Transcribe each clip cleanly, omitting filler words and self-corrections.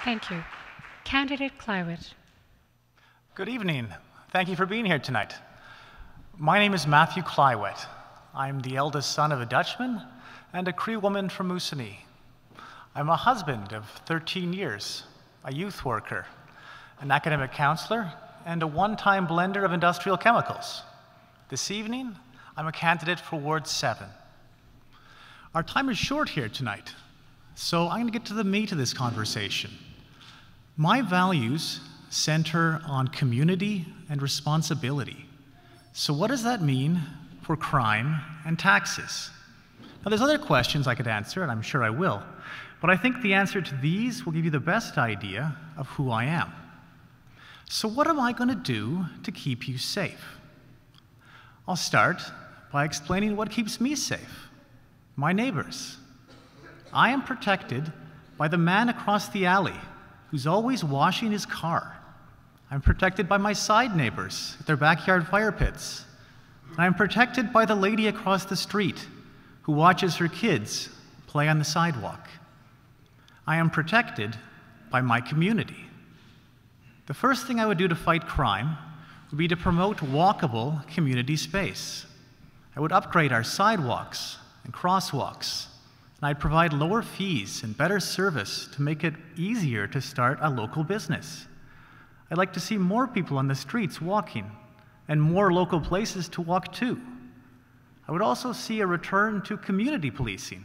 Thank you. Candidate Kleywegt. Good evening. Thank you for being here tonight. My name is Matthew Kleywegt. I'm the eldest son of a Dutchman and a Cree woman from Moosonee. I'm a husband of 13 years, a youth worker, an academic counselor, and a one-time blender of industrial chemicals. This evening, I'm a candidate for Ward 7. Our time is short here tonight, so I'm going to get to the meat of this conversation. My values center on community and responsibility. So what does that mean for crime and taxes? Now, there's other questions I could answer, and I'm sure I will, but I think the answer to these will give you the best idea of who I am. So what am I going to do to keep you safe? I'll start by explaining what keeps me safe. My neighbors. I am protected by the man across the alley who's always washing his car. I'm protected by my side neighbors at their backyard fire pits. And I'm protected by the lady across the street who watches her kids play on the sidewalk. I am protected by my community. The first thing I would do to fight crime would be to promote walkable community space. I would upgrade our sidewalks and crosswalks, and I'd provide lower fees and better service to make it easier to start a local business. I'd like to see more people on the streets walking and more local places to walk to. I would also see a return to community policing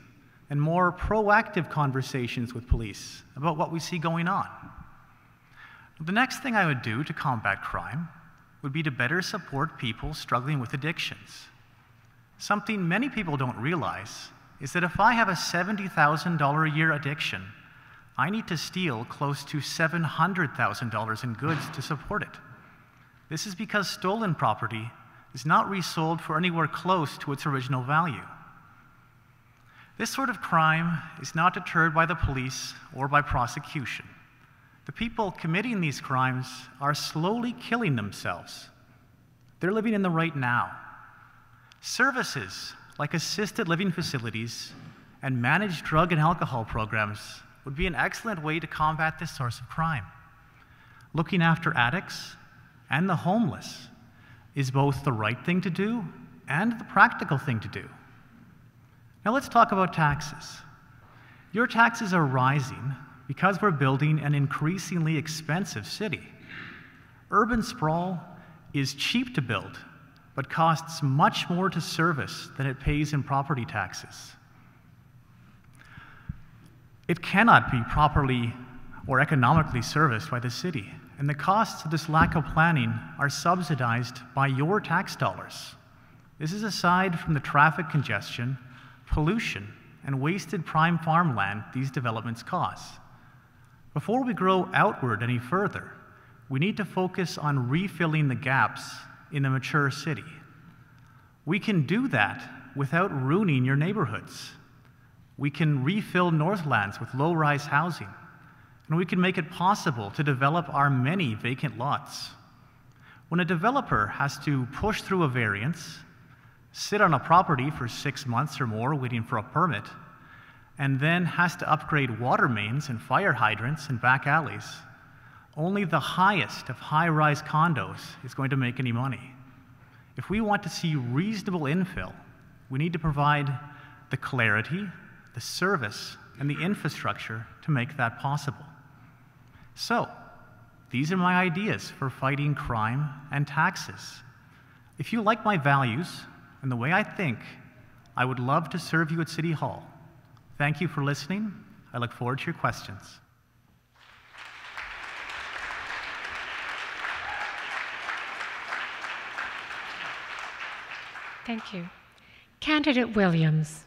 and more proactive conversations with police about what we see going on. The next thing I would do to combat crime would be to better support people struggling with addictions. Something many people don't realize is that if I have a $70,000 a year addiction, I need to steal close to $700,000 in goods to support it. This is because stolen property is not resold for anywhere close to its original value. This sort of crime is not deterred by the police or by prosecution. The people committing these crimes are slowly killing themselves. They're living in the right now. Services like assisted living facilities and managed drug and alcohol programs would be an excellent way to combat this source of crime. Looking after addicts and the homeless is both the right thing to do and the practical thing to do. Now let's talk about taxes. Your taxes are rising because we're building an increasingly expensive city. Urban sprawl is cheap to build, but costs much more to service than it pays in property taxes. It cannot be properly or economically serviced by the city, and the costs of this lack of planning are subsidized by your tax dollars. This is aside from the traffic congestion, pollution, and wasted prime farmland these developments cause. Before we grow outward any further, we need to focus on refilling the gaps in a mature city. We can do that without ruining your neighborhoods. We can refill Northlands with low-rise housing, and we can make it possible to develop our many vacant lots. When a developer has to push through a variance, sit on a property for 6 months or more waiting for a permit, and then has to upgrade water mains and fire hydrants and back alleys, only the highest of high-rise condos is going to make any money. If we want to see reasonable infill, we need to provide the clarity, the service, and the infrastructure to make that possible. So, these are my ideas for fighting crime and taxes. If you like my values and the way I think, I would love to serve you at City Hall. Thank you for listening. I look forward to your questions. Thank you. Candidate Williams.